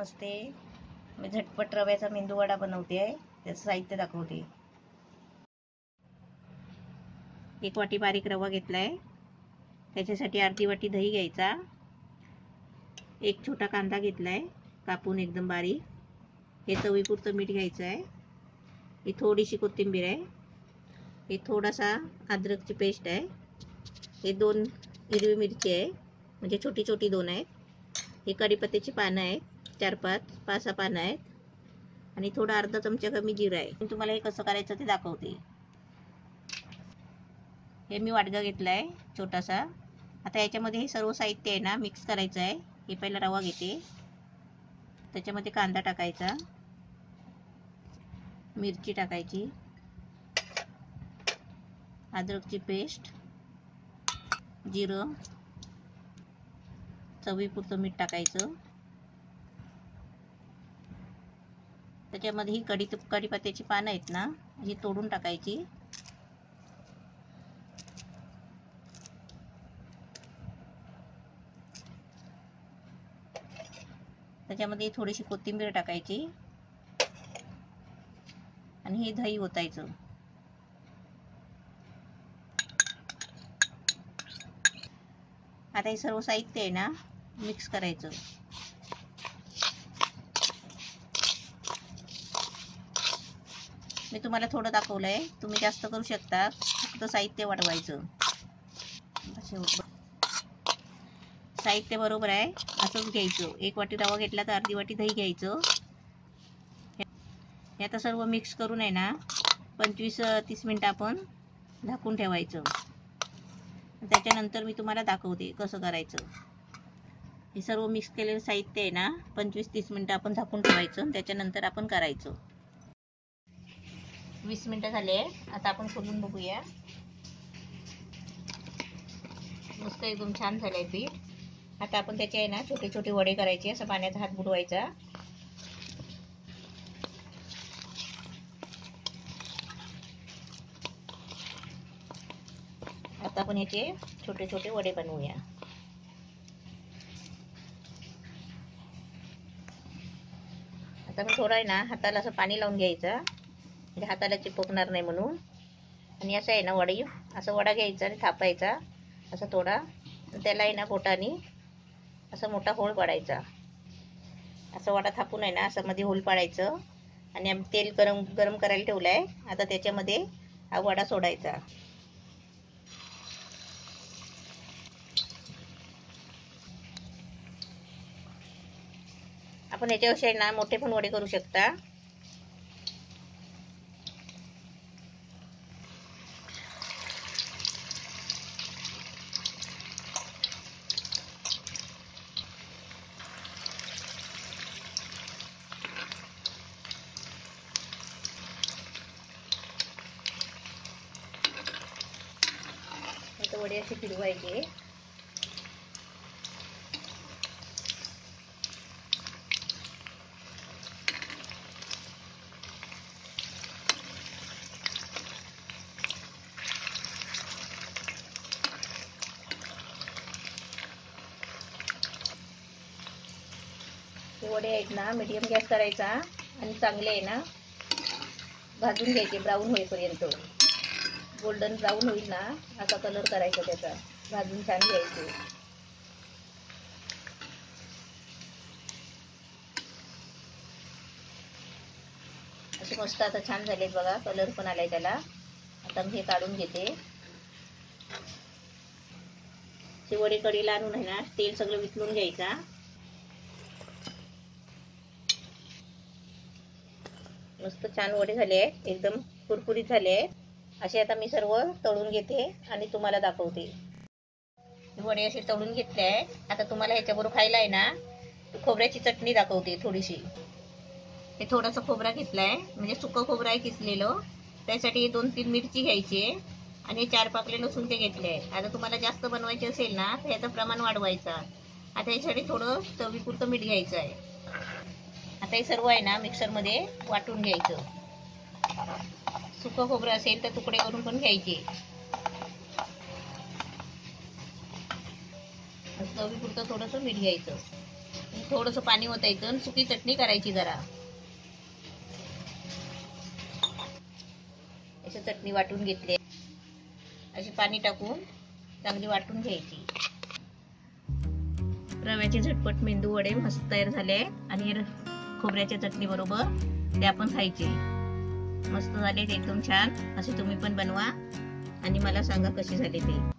नमस्ते. मी झटपट रव्याचा मेंदू वडा बनवते आहे. त्याचं साहित्य दाखवते. 1 वाटी बारीक रवा घेतलाय. त्याच्यासाठी अर्धी वाटी दही घ्यायचा. 1 छोटा कांदा घेतलाय कापून एकदम बारीक. हे चवीपुरतं मीठ घ्यायचं आहे. ही थोडीशी कोथिंबीर आहे. हे थोडासा अद्रकची पेस्ट आहे. हे 2 हिरवी मिरची आहे, म्हणजे छोटी छोटी 2 आहेत. हे कढीपत्त्याची पानं आहेत, 4-5 पानं आहेत. आणि थोडा अर्धा चमचा कमी जिरा आहे. मी तुम्हाला हे कसं करायचं ते दाखवते. हे मी वाटगा घेतलाय छोटासा. आता याच्यामध्ये हे सर्व साहित्य आहे ना मिक्स करायचं आहे. हे पहिला रवा घेते, त्याच्यामध्ये कांदा टाकायचा, मिरची टाकायची, अद्रकची पेस्ट, जिरं, चवीपुरतं मीठ टाकायचं. त्याच्यामध्ये ही कढीपत्त्याची पानं आहेत ना, ही तोडून टाकायची. त्याच्यामध्ये थोडीशी कोथिंबीर टाकायची आणि हे दही ओतायचं. आता हे सर्व साहित्य आहे ना मिक्स करायचं. मी तुम्हाला थोडं दाखवलंय, तुम्ही जास्त करू शकता. फक्त साहित्य वाढवायचं. साहित्य बरोबर आहे असंच घ्यायचं. 1 वाटी रवा घेतला तर अर्धी वाटी दही घ्यायचं. हे आता सर्व मिक्स करून आहे ना 25-30 मिनिटं आपण झाकून ठेवायचं. त्याच्यानंतर मी तुम्हाला दाखवते कसं करायचं. हे सर्व मिक्स केलेलं साहित्य आहे ना 25-30 मिनिटं आपण झाकून ठेवायचं. त्याच्यानंतर आपण करायचं. 20 मिनिटं झाले. आता आपण खोलून बघूया. मस्त एकदम छान झालंय पीठ. आता आपण त्याचे आहे ना छोटे छोटे वडे करायचे. असं पाण्यात हात बुडवायचा. आता आपण याचे छोटे छोटे वडे बनवूया. आता मी थोडं आहे ना हाताला असं पाणी लावून घ्यायचं, म्हणजे हाताला चिपकणार नाही म्हणून. आणि असं आहे ना वडी, असं वडा घ्यायचा आणि थापायचा असं थोडा. त्याला आहे ना बोटाने असं मोठा होल पाडायचा. असं वडा थापून आहे ना असं मध्ये होल पाडायचं. आणि तेल गरम करायला ठेवलंय. आता त्याच्यामध्ये हा वडा सोडायचा. आपण याच्याविषयी ना मोठे पण वडे करू शकता. आता वडे असे फिरवायचे. हे वडे आहेत ना मीडियम गॅस करायचा आणि चांगले आहे ना भाजून घ्यायचे ब्राऊन होईपर्यंत. गोल्डन ब्राऊन होईल ना असा कलर करायचा त्याचा. भाजून छान घ्यायचे. असे मस्त आता छान झालेत बघा. कलर पण आलाय त्याला. आता मी हे काढून घेते. ते वडे कढईला आणून आहे ना तेल सगळं वितळून घ्यायचा. मस्त छान वडे झाले आहेत. एकदम कुरकुरीत झाले आहेत. असे आता मी सर्व तळून घेते आणि तुम्हाला दाखवते. वडे असे तळून घेतले आहेत. आता तुम्हाला ह्याच्याबरोबर खायला आहे ना खोबऱ्याची चटणी दाखवते थोडीशी. हे थोडंसं खोबरा घेतलाय, म्हणजे सुकं खोबरं आहे किसलेलं. त्यासाठी 2-3 मिरची घ्यायची आणि 4 पाकळे लसूणचे घेतले. आता तुम्हाला जास्त बनवायचे असेल ना तर याचं प्रमाण वाढवायचं. आता यासाठी थोडं चवीपुरतं मीठ घ्यायचं आहे. आता हे सर्व आहे ना मिक्सरमध्ये वाटून घ्यायचं. सुकं खोबरं असेल तर तुकडे करून पण घ्यायचे. चवीपुरतं थोडंसं मीठ घ्यायचं. थोडस पाणी ओतायचं, सुकी चटणी करायची जरा. अशी चटणी वाटून घेतली, अशी पाणी टाकून चांगली वाटून घ्यायची. रव्याचे झटपट मेंदू वडे मस्त तयार झाले आणि खोबऱ्याच्या चटणी बरोबर ते आपण खायचे. मस्त झाले, एकदम छान. असे तुम्ही पण बनवा आणि मला सांगा कसे झाले ते.